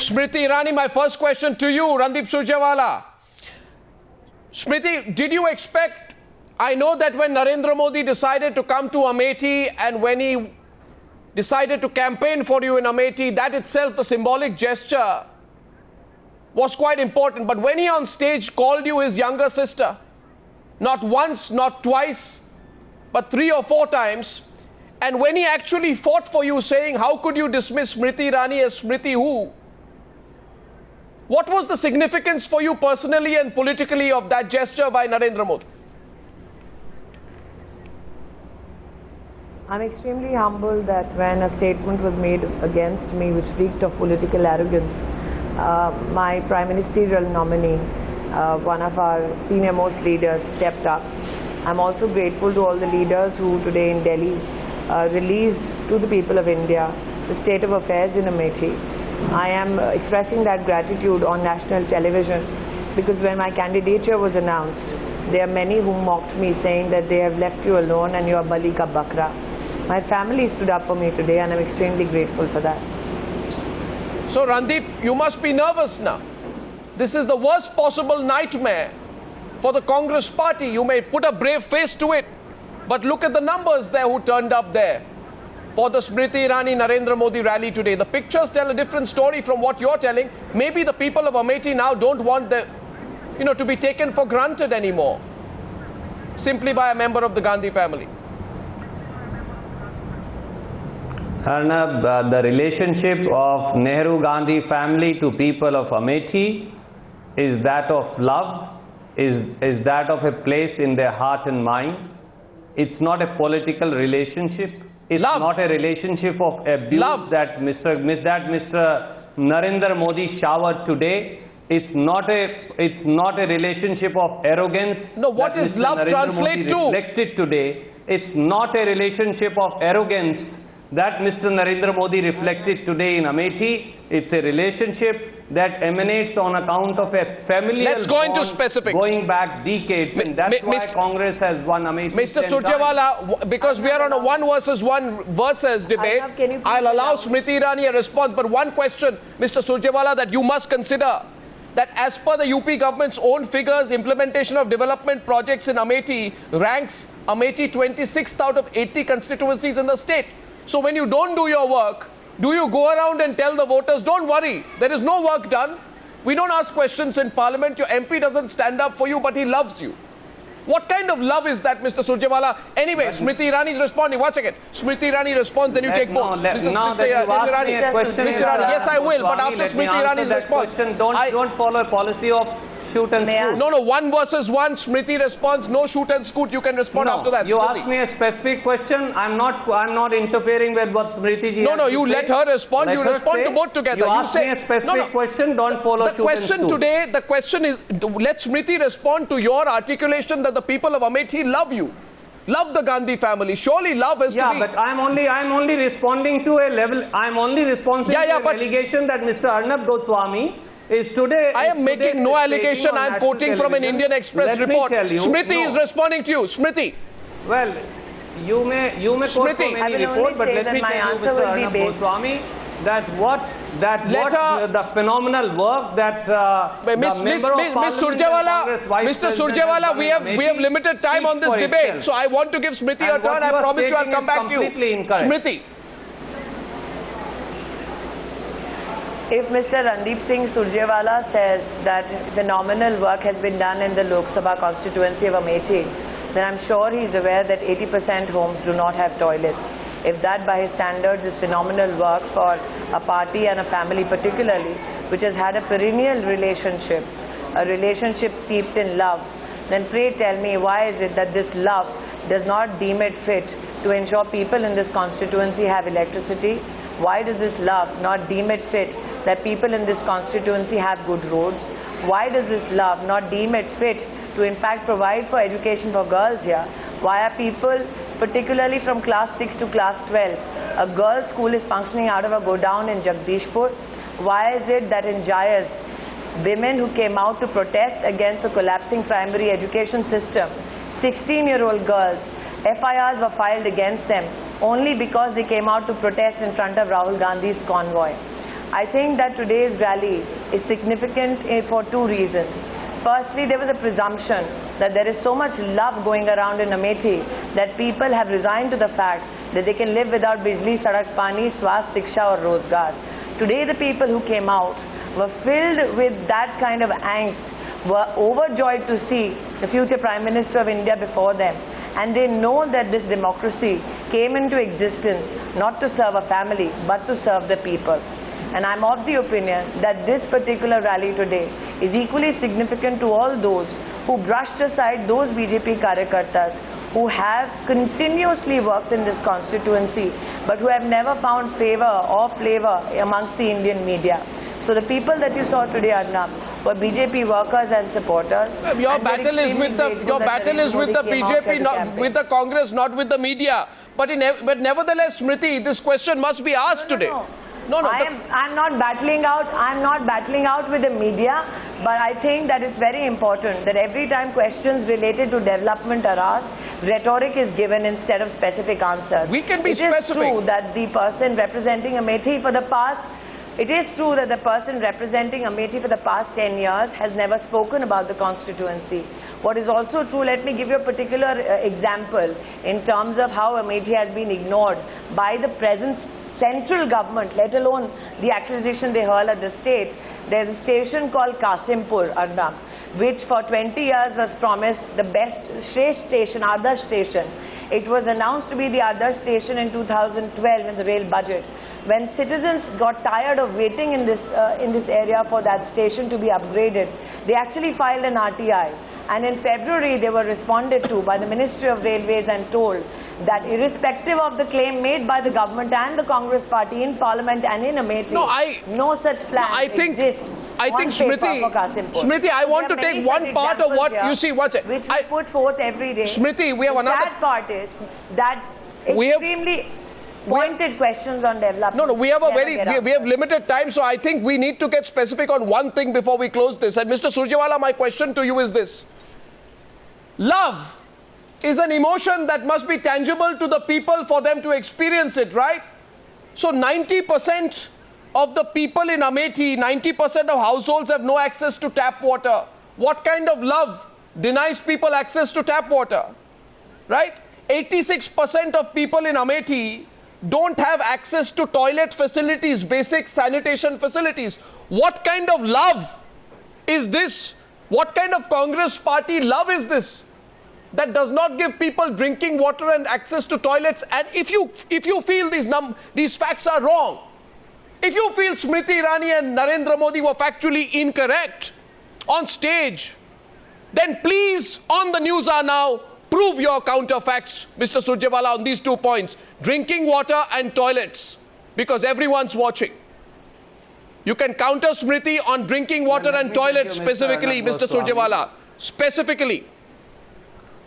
Smriti Irani, my first question to you, Randeep Surjewala. Smriti, did you expect, I know that when Narendra Modi decided to come to Amethi and when he decided to campaign for you in Amethi, that itself, the symbolic gesture, was quite important. But when he on stage called you his younger sister, not once, not twice, but 3 or 4 times, and when he actually fought for you saying, how could you dismiss Smriti Irani as Smriti who? What was the significance for you personally and politically of that gesture by Narendra Modi? I'm extremely humbled that when a statement was made against me which reeked of political arrogance, my Prime Ministerial nominee, one of our senior most leaders, stepped up. I'm also grateful to all the leaders who today in Delhi released to the people of India the state of affairs in Amethi. I am expressing that gratitude on national television because when my candidature was announced, there are many who mocked me saying that they have left you alone and you are Bali ka Bakra. My family stood up for me today and I'm extremely grateful for that. So Randeep, you must be nervous now. This is the worst possible nightmare for the Congress party. You may put a brave face to it, but look at the numbers there who turned up there for the Smriti Irani Narendra Modi rally today. The pictures tell a different story from what you're telling. Maybe the people of Amethi now don't want the, to be taken for granted anymore, simply by a member of the Gandhi family. Arnab, the relationship of Nehru-Gandhi family to people of Amethi is that of love, is that of a place in their heart and mind. It's not a political relationship. It's not a relationship of abuse that Mr. Narendra Modi showered today. It's not a relationship of arrogance. No, what is love translate to? Reflected today. It's not a relationship of arrogance that Mr. Narendra Modi reflected today in Amethi. It's a relationship that emanates on account of a familial Let's go into specifics. Going back decades, and that's why Congress has won Amethi. Mr. Surjewala, because we are on a 1 versus 1 versus debate, I'll allow Smriti Irani a response. But one question, Mr. Surjewala, that you must consider, that as per the UP government's own figures, implementation of development projects in Amethi ranks Amethi 26th out of 80 constituencies in the state. So when you don't do your work, do you go around and tell the voters, don't worry, there is no work done. We don't ask questions in parliament. Your MP doesn't stand up for you, but he loves you. What kind of love is that, Mr. Surjewala? Anyway, Smriti Irani is responding. 1 second. Smriti Irani responds, then you take both. Mr. Irani, yes, I will, but after Smriti Irani's response. Don't follow a policy of shoot and scoot. No, 1 versus 1, Smriti responds, no shoot and scoot. You can respond after that. You Smriti. asked me a specific question. I'm not interfering with what Smriti ji No, you let her respond. You respond to both together. You asked me a specific question. Don't follow shoot and scoot. The question is, let Smriti respond to your articulation that the people of Amethi love you. Love the Gandhi family. Surely love has to be. Yeah, but I'm only responding to a level. I'm only responding to an allegation that Mr. Arnab Goswami is today. I am making no allegation. I am quoting from an Indian Express report. Smriti is responding to you. Smriti. Well, you may quote from any report, but let me tell you, Mr. Arnab Goswami, that the phenomenal work that Mr. Surjewala, we have limited time on this debate, so I want to give Smriti a turn. I promise you I'll come back to you. Smriti. If Mr. Randeep Singh Surjewala says that phenomenal work has been done in the Lok Sabha constituency of Amethi, then I'm sure he's aware that 80% homes do not have toilets. If that by his standards is phenomenal work for a party and a family particularly, which has had a perennial relationship, a relationship steeped in love, then pray tell me why is it that this love does not deem it fit to ensure people in this constituency have electricity? Why does this love not deem it fit that people in this constituency have good roads? Why does this love not deem it fit to in fact provide for education for girls here? Why are people, particularly from class 6 to class 12, a girls' school is functioning out of a godown in Jagdishpur? Why is it that in Jayas, women who came out to protest against the collapsing primary education system, 16-year-old girls, FIRs were filed against them only because they came out to protest in front of Rahul Gandhi's convoy? I think that today's rally is significant for two reasons. Firstly, there was a presumption that there is so much love going around in Amethi that people have resigned to the fact that they can live without bijli, sadak, pani, swasth, shiksha or rozgar. Today the people who came out were filled with that kind of angst, were overjoyed to see the future Prime Minister of India before them. And they know that this democracy came into existence not to serve a family but to serve the people. And I'm of the opinion that this particular rally today is equally significant to all those who brushed aside those BJP Karyakartas who have continuously worked in this constituency but who have never found favor or flavor amongst the Indian media. So the people that you saw today, Arnab, were BJP workers and supporters. Your battle is with the BJP, not with the Congress, not with the media. But nevertheless, Smriti, this question must be asked today. No, I'm not battling out. I'm not battling out with the media, but I think that it's very important that every time questions related to development are asked, rhetoric is given instead of specific answers. We can be specific. It is true that the person representing Amethi for the past 10 years has never spoken about the constituency. What is also true, let me give you a particular example in terms of how Amethi has been ignored by the present central government, let alone the accusation they hurl at the state. There's a station called Kasimpur, Arnab, which for 20 years was promised the best Shresh station, Adarsh station. It was announced to be the Adarsh station in 2012 in the rail budget. When citizens got tired of waiting in this area for that station to be upgraded, they actually filed an RTI. And in February, they were responded to by the Ministry of Railways and told that irrespective of the claim made by the government and the Congress party in Parliament and in Amethi, no such plan exists. I think Smriti, I want to take one part of what you see. Watch it. Which we put forth every day. Smriti, we have another. That part is that extremely pointed questions on development. No, we have we have limited time, so I think we need to get specific on one thing before we close this. And Mr. Surjewala, my question to you is this: love is an emotion that must be tangible to the people for them to experience it, right? So 90% of the people in Amethi, 90% of households have no access to tap water. What kind of love denies people access to tap water, right? 86% of people in Amethi don't have access to toilet facilities, basic sanitation facilities. What kind of love is this? What kind of Congress party love is this that does not give people drinking water and access to toilets? And if you feel these facts are wrong, if you feel Smriti Irani and Narendra Modi were factually incorrect on stage, then please, on the Newshour now, prove your counterfacts, Mr. Surjewala, on these 2 points, drinking water and toilets, because everyone's watching. You can counter Smriti on drinking water and toilets specifically, Mr. Surjewala, specifically.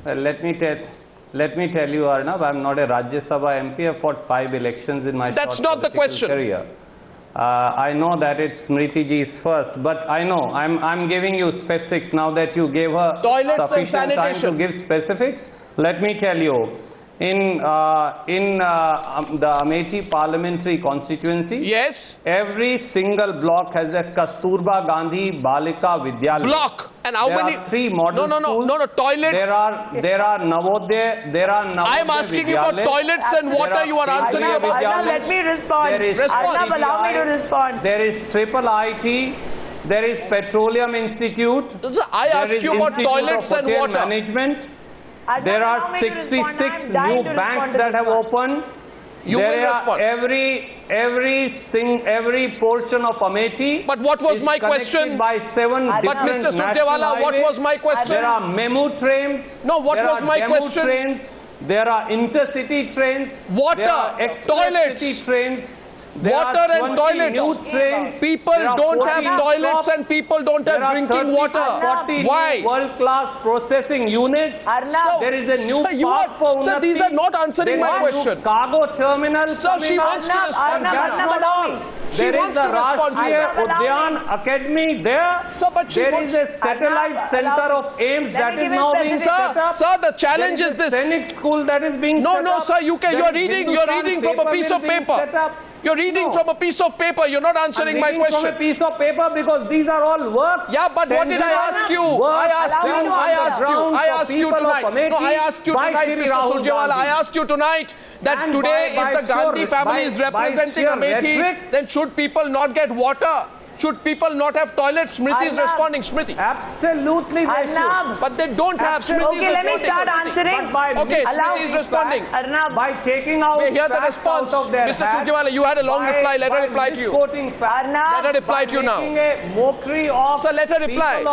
Well, let me tell you, Arnab, I'm not a Rajya Sabha MP. I've fought 5 elections in my That's not the question. Career. I know that it's Smriti ji's first, but I know I'm giving you specifics now that you gave her toilets sufficient and sanitation. time to give specifics. Let me tell you, in the Amethi parliamentary constituency, yes, every single block has a Kasturba Gandhi Balika Vidyalaya. Block. And how many? There are 3 model schools. No, toilets. There are Navodaya. There are Navodaya. I am asking you about toilets and water. You are answering about. Let me respond. Arnab, allow me to respond. There is Triple IT. There is Petroleum Institute. I ask you about toilets and water. Management. There are 66 new banks that have opened. You will respond. Every portion of Amethi. But what was my question? By 7 but Mr. Surjewala, what was my question? There are memo trains. No, what was my question? Trains. There are intercity trains. Water, toilets. Trains. Water and toilets. People don't have toilets and people don't have drinking water. Why? World-class processing units. There is a new park for Sir, these are not answering my question. Cargo terminal. Sir, she wants to respond. There is a Rashtriya Udyan Academy there. Sir, but there is a satellite center of AIMS that is now being set up. Sir, the challenge is this. Scenic school that is being set up. No, sir, you're reading from a piece of paper. You're reading from a piece of paper. You're not answering my question. From a piece of paper because these are all work. Yeah, but what did I ask you? I asked you tonight. No, I asked you tonight, Mr. Surjewala. I asked you tonight that today, if the Gandhi family is representing Amethi, then should people not get water? Should people not have toilets? Smriti is responding. Smriti. Absolutely. But they don't have. Smriti is responding. Okay, let me start answering. Okay, Smriti is responding. By taking out may hear the response. Mr. Surjewala, you had a long reply. Let her reply to you. Let her reply to you now. A mockery of so let her reply.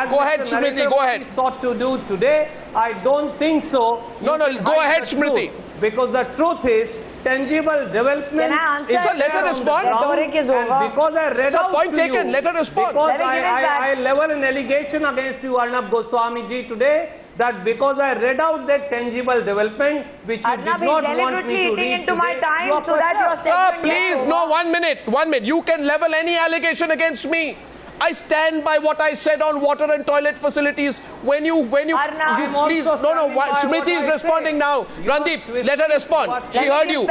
Go ahead, Smriti. Go ahead. Sought to do today. I don't think so. No, go ahead, Smriti. Because the truth is, tangible development. Can I answer? So let her respond. Because I read out point taken. Let her respond. Because I level an allegation against you, Arnab Goswami ji, today, that because I read out that tangible development, which you did not want me to read into my time, so that your Sir, please, no, 1 minute. 1 minute. You can level any allegation against me. I stand by what I said on water and toilet facilities. When you please, Smriti is responding now. Randeep, let her respond. She heard you.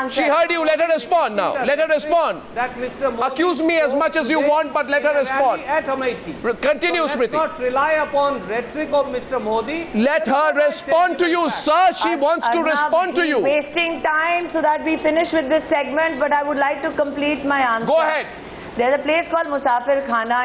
She heard you. Let her respond now. Let her respond. Accuse me as much as you want, but let her respond. Continue, Smriti. Let's not rely upon rhetoric of Mr. Modi. Let her respond to you, sir. She wants to respond to you. Wasting time so that we finish with this segment, but I would like to complete my answer. Go ahead. There's a place called Musafir Khana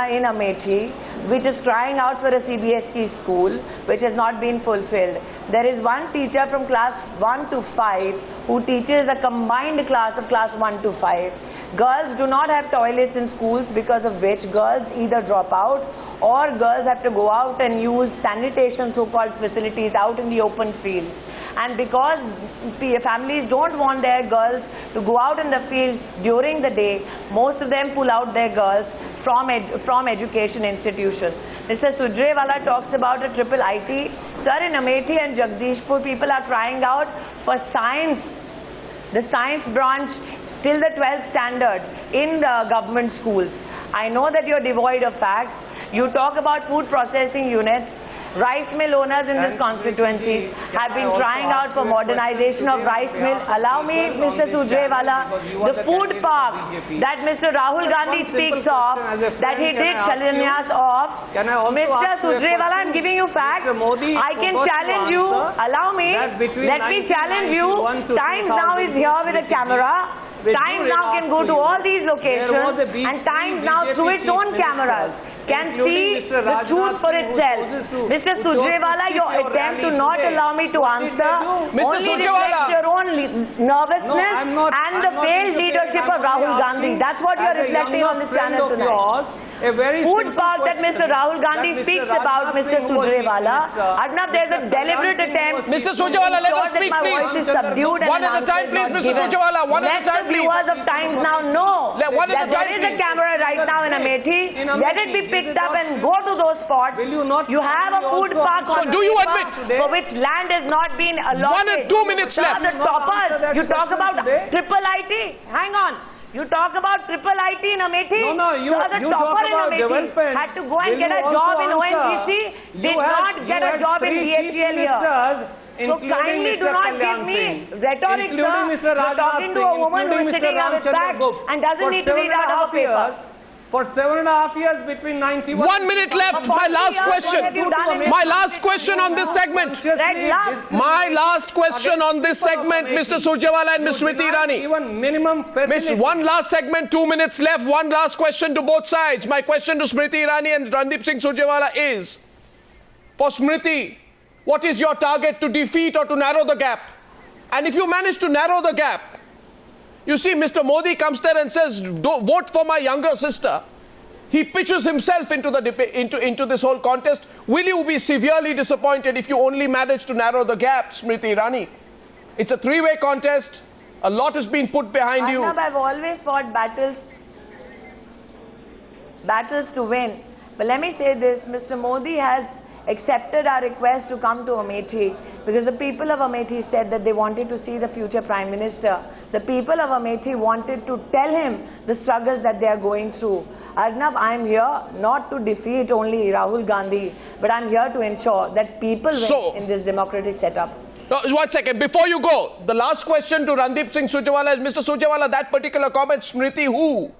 in Amethi, which is crying out for a CBSE school, which has not been fulfilled. There is one teacher from class 1 to 5 who teaches a combined class of class 1 to 5. Girls do not have toilets in schools, because of which girls either drop out or girls have to go out and use sanitation, so-called facilities, out in the open fields. And because families don't want their girls to go out in the fields during the day, most of them pull out their girls from education institutions. Mr. Surjewala talks about a triple IT. Sir, in Amethi and Jagdishpur, people are crying out for science, the science branch till the 12th standard in the government schools. I know that you're devoid of facts. You talk about food processing units. Rice mill owners in this constituency have been crying out for modernization of rice mill. Allow me, Mr. Surjewala, the food park that Mr. Rahul Gandhi speaks of, that he did Shilanyas of. Mr. Surjewala, I'm giving you facts. I can challenge you. Allow me. Let me challenge you. Times now is here with a camera. Times now can go to all these locations, and Times now through its own cameras can see the truth for itself. Mr. Surjewala, your attempt to not allow me to answer only reflects your own nervousness and the failed leadership of Rahul Gandhi. That's what you're reflecting on this channel tonight. Food park that Mr. Rahul Gandhi speaks about, Mr. Surjewala. Arnab, there's a deliberate attempt. Mr. Surjewala, let us speak, please. One at a time, please, Mr. Surjewala. One at a time, please. Let the viewers of Times now know that there is a camera right now in Amethi. Let it be picked up and go to those spots. You have a food park so do you admit for which land has not been allotted. 1 and 2 minutes left. The toppers. You talk about triple IT. Hang on. You talk about triple IT in Amethi. You topper in Amethi had to go and get a job in ONGC, did not get a job in DHL here. So kindly do not give me rhetoric, sir. You're talking to a woman who is sitting on his back and doesn't need to read out of a paper. For 7.5 years between 91... 1 minute left. My last question. My last question on this segment. My last question on this segment, Mr. Surjewala and Ms. Smriti Irani. Even minimum facility. One last segment, 2 minutes left. One last question to both sides. My question to Smriti Irani and Randeep Singh Surjewala is, for Smriti, what is your target to defeat or to narrow the gap? And if you manage to narrow the gap, you see, Mr. Modi comes there and says, "Don't vote for my younger sister." He pitches himself into into this whole contest. Will you be severely disappointed if you only manage to narrow the gap, Smriti Irani? It's a three-way contest. A lot has been put behind you. I've always fought battles to win. But let me say this, Mr. Modi has accepted our request to come to Amethi because the people of Amethi said that they wanted to see the future Prime Minister. The people of Amethi wanted to tell him the struggles that they are going through. Arnab, I am here not to defeat only Rahul Gandhi, but I am here to ensure that people win in this democratic setup. No, 1 second. Before you go, the last question to Randeep Singh Surjewala is, Mr. Surjewala, that particular comment, Smriti who?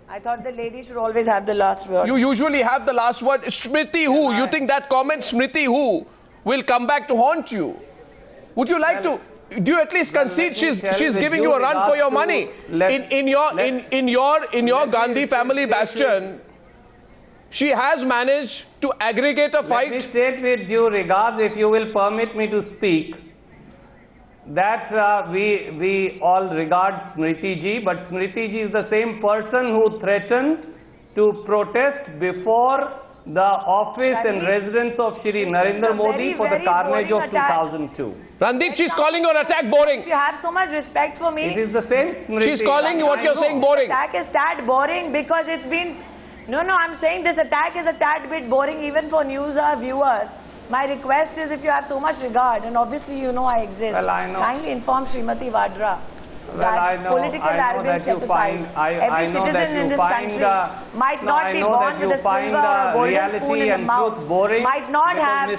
I thought the lady should always have the last word. You usually have the last word. Smriti who? You think that comment, Smriti who, will come back to haunt you? Would you like to? Do you at least concede she's giving you a run for your money? In your Gandhi family bastion, she has managed to aggregate a fight. Let me state with due regard, if you will permit me to speak, that we all regard Smriti ji, but Smriti ji is the same person who threatened to protest before the office and residence of Shri Narendra Modi for the carnage of 2002. Randeep, she's calling your attack boring. You have so much respect for me. It is the same, Smriti. She's calling you what you're saying boring. Attack is tad boring because it's been... No, I'm saying this attack is a tad bit boring even for Newshour viewers. My request is, if you have so much regard, and obviously you know I exist, well, I know. kindly inform Srimati Vadra well, I know that you find, I know that you find, might not be born with a silver golden spoon in the mouth, boring, might not have.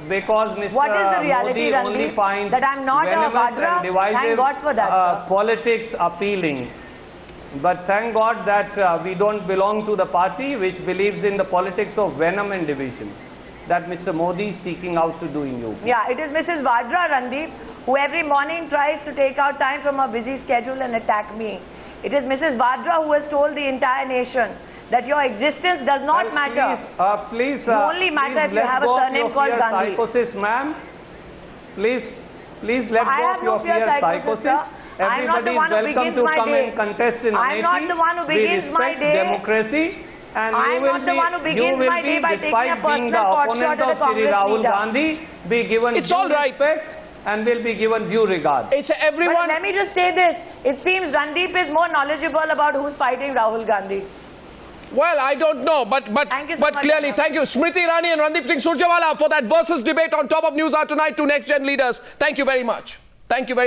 Because Mr. What is the reality, Modi only finds that I'm not a Vadra? Thank God for that. Politics appealing. But thank God that we don't belong to the party which believes in the politics of venom and division that Mr. Modi is seeking out to do in UP. Yeah, it is Mrs. Vadra, Randeep, who every morning tries to take out time from her busy schedule and attack me. It is Mrs. Vadra who has told the entire nation that your existence does not matter. Please, you only matter if you have a surname called Gandhi. Psychosis, ma'am. Please let go of your fear psychosis. Everybody is welcome to come and contest in Amethi. I'm not the one who begins my day. Democracy. And I'm not the one who begins my day by taking a personal pot shot at the Congress Rahul leader. Gandhi, be given it's all right. respect and will be given due regard. It's everyone. But let me just say this. It seems Randeep is more knowledgeable about who's fighting Rahul Gandhi. Well, I don't know, but clearly, thank you, Smriti Irani and Randeep Singh Surjewala, for that versus debate on top of Newshour tonight. Two next-gen leaders. Thank you very much. Thank you very much.